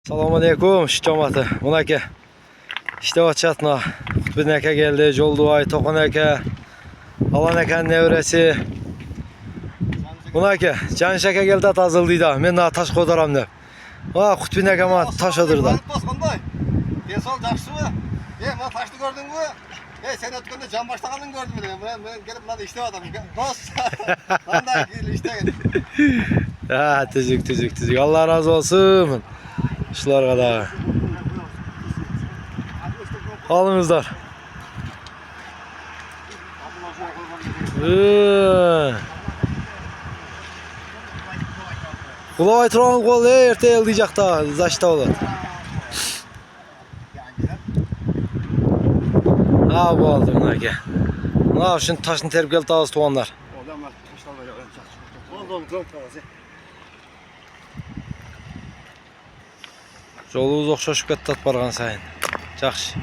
Assalomu alaykum cemaati. Buna aka. İşte açatma. Kutbin aka geldi. Jolduay, Toqan aka. Alan akanın nevresi. Buna aka. Caniş aka geldi atazıldıydı. Men daha taş kodaram dep. Ha Kutbin aka ma taş odurdu. Desol жақсы mı? Mana taşты gördün mü? Sen ötkende can başlaganını gördüm dedim. Ben gelip burada işlep adam. Dost. Qanday işlegen. Ha tüzük. Allah razı olsun. Şularga da. Alыңыздар. Kulay turgan kol erte eldi jakta zaşta bolat. Ha boldu mına aka. Mına uşun taşını terip kelip tağız tuğanlar. Жолубуз окшошуп кетти барган сайын. Жакшы.